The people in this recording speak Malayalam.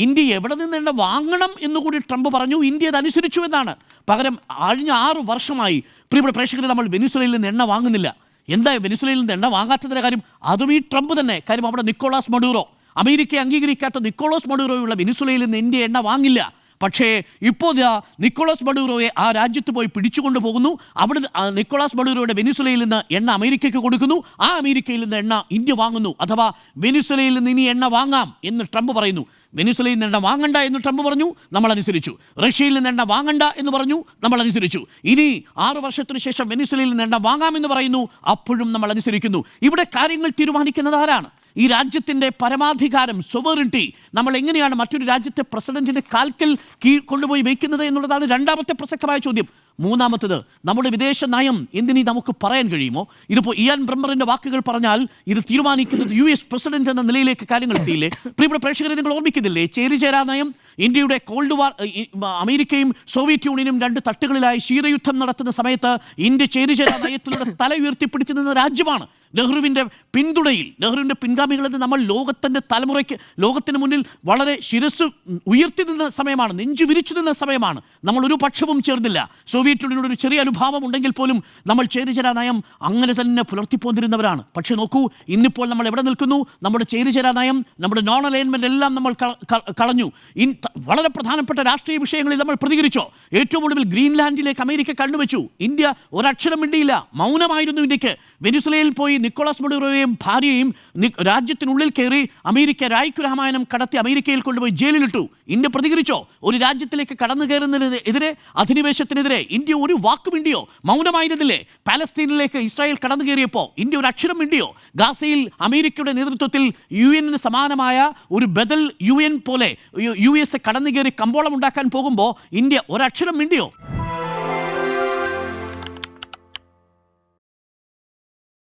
ഇന്ത്യ എവിടെ നിന്ന് എണ്ണ വാങ്ങണം എന്നുകൂടി ട്രംപ് പറഞ്ഞു. ഇന്ത്യ അത് അനുസരിച്ചു എന്നാണ്. പകരം കഴിഞ്ഞ 6 വർഷമായി പ്രിയപ്പെട്ട പ്രേക്ഷകരെ നമ്മൾ വെനിസ്വേലയിൽ നിന്ന് എണ്ണ വാങ്ങുന്നില്ല. എന്താ വെനിസ്വേലയിൽ നിന്ന് എണ്ണ വാങ്ങാത്തതിൻ്റെ കാര്യം? അതും ഈ ട്രംപ് തന്നെ. കാര്യം അവിടെ നിക്കോളാസ് മഡൂറോ, അമേരിക്കയെ അംഗീകരിക്കാത്ത നിക്കോളാസ് മഡൂറോയുള്ള വെനിസ്വേലയിൽ നിന്ന് ഇന്ത്യ എണ്ണ വാങ്ങില്ല. പക്ഷേ ഇപ്പോൾ നിക്കോളാസ് മഡൂറോയെ ആ രാജ്യത്ത് പോയി പിടിച്ചുകൊണ്ട് പോകുന്നു. അവിടെ നിക്കോളാസ് മഡൂറോയുടെ വെനിസ്വേലയിൽ നിന്ന് എണ്ണ അമേരിക്കയ്ക്ക് കൊടുക്കുന്നു. ആ അമേരിക്കയിൽ നിന്ന് എണ്ണ ഇന്ത്യ വാങ്ങുന്നു. അഥവാ വെനിസ്വേലയിൽ നിന്ന് ഇനി എണ്ണ വാങ്ങാം എന്ന് ട്രംപ് പറയുന്നു. വെനിസ്വേലയിൽ നിന്ന് എണ്ണ വാങ്ങണ്ട എന്ന് ട്രംപ് പറഞ്ഞു, നമ്മൾ അനുസരിച്ചു. റഷ്യയിൽ നിന്ന് എണ്ണ വാങ്ങണ്ട എന്ന് പറഞ്ഞു, നമ്മൾ അനുസരിച്ചു. ഇനി 6 വർഷത്തിന് ശേഷം വെനിസ്വേലയിൽ നിന്ന് എണ്ണ വാങ്ങാമെന്ന് പറയുന്നു, അപ്പോഴും നമ്മൾ അനുസരിക്കുന്നു. ഇവിടെ കാര്യങ്ങൾ തീരുമാനിക്കുന്നത് ആരാണ്? ഈ രാജ്യത്തിൻ്റെ പരമാധികാരം, സൊവറിറ്റി നമ്മൾ എങ്ങനെയാണ് മറ്റൊരു രാജ്യത്തെ പ്രസിഡന്റിൻ്റെ കാൽക്കൽ കൊണ്ടുപോയി വയ്ക്കുന്നത് എന്നുള്ളതാണ് രണ്ടാമത്തെ പ്രസക്തമായ ചോദ്യം. മൂന്നാമത്തത്, നമ്മുടെ വിദേശ നയം എന്തിനീ നമുക്ക് പറയാൻ കഴിയുമോ? ഇതിപ്പോൾ ഇയാൻ ബ്രമ്മറിൻ്റെ വാക്കുകൾ പറഞ്ഞാൽ ഇത് തീരുമാനിക്കുന്നത് US പ്രസിഡന്റ് എന്ന നിലയിലേക്ക് കാര്യങ്ങൾ എത്തിയില്ലേ? പ്രിയപ്പെട്ട പ്രേക്ഷകരെ, നിങ്ങൾ ഓർമ്മിക്കുന്നില്ലേ ചേരിചേരാ നയം? ഇന്ത്യയുടെ കോൾഡ് വാർ, അമേരിക്കയും സോവിയറ്റ് യൂണിയനും 2 തട്ടുകളിലായി ശീതയുദ്ധം നടത്തുന്ന സമയത്ത് ഇന്ത്യ ചേരിചേരാ നയത്തിലൂടെ തല ഉയർത്തിപ്പിടിച്ചു നിന്ന രാജ്യമാണ്. നെഹ്റുവിൻ്റെ പിന്തുണയിൽ, നെഹ്റുവിൻ്റെ പിൻഗാമികളെന്ന് നമ്മൾ ലോകത്തിന് മുന്നിൽ വളരെ ശിരസ് ഉയർത്തി നിന്ന സമയമാണ്, നെഞ്ചു വിരിച്ചു നിന്ന സമയമാണ്. നമ്മൾ ഒരു പക്ഷവും ചേർന്നില്ല. സോവിയറ്റ് യൂണിയനോട് ഒരു ചെറിയ അനുഭാവം ഉണ്ടെങ്കിൽ പോലും നമ്മൾ ചേരിചേരാ നയം അങ്ങനെ തന്നെ പുലർത്തിപ്പോന്നിരുന്നവരാണ്. പക്ഷേ നോക്കൂ, ഇന്നിപ്പോൾ നമ്മൾ എവിടെ നിൽക്കുന്നു? നമ്മുടെ ചേരിചേരാ നയം, നമ്മുടെ നോൺ അലൈൻമെൻ്റ് എല്ലാം നമ്മൾ കളഞ്ഞു. വളരെ പ്രധാനപ്പെട്ട രാഷ്ട്രീയ വിഷയങ്ങളിൽ നമ്മൾ പ്രതികരിച്ചോ? ഏറ്റവും ഒടുവിൽ ഗ്രീൻലാൻഡിലേക്ക് അമേരിക്ക കണ്ണുവെച്ചു. ഇന്ത്യ ഒരക്ഷരം മിണ്ടിയില്ല, മൗനമായിരുന്നു ഇന്ത്യക്ക്. വെനിസ്വേലയിൽ പോയി നിക്കോളാസ് മഡൂറോയെയും ഭാര്യയെയും രാജ്യത്തിനുള്ളിൽ കയറി അമേരിക്ക രായ്ക്കു രാമായണം കടത്തി അമേരിക്കയിൽ കൊണ്ടുപോയി ജയിലിലിട്ടു. ഇന്ത്യ പ്രതികരിച്ചോ? ഒരു രാജ്യത്തിലേക്ക് കടന്നു കയറുന്നതിനെതിരെ, അധിനിവേശത്തിനെതിരെ ഇന്ത്യ ഒരു വാക്ക് മിണ്ടിയോ? മൗനമായിരുന്നില്ലേ? പാലസ്തീനിലേക്ക് ഇസ്രായേൽ കടന്നു കയറിയപ്പോൾ ഇന്ത്യ ഒരു അക്ഷരം മിണ്ടിയോ? ഗാസയിൽ അമേരിക്കയുടെ നേതൃത്വത്തിൽ UN സമാനമായ ഒരു ബദൽ UN പോലെ US കടന്നു കയറി കമ്പോളം ഉണ്ടാക്കാൻ പോകുമ്പോൾ ഇന്ത്യ ഒരക്ഷരം മിണ്ടിയോ?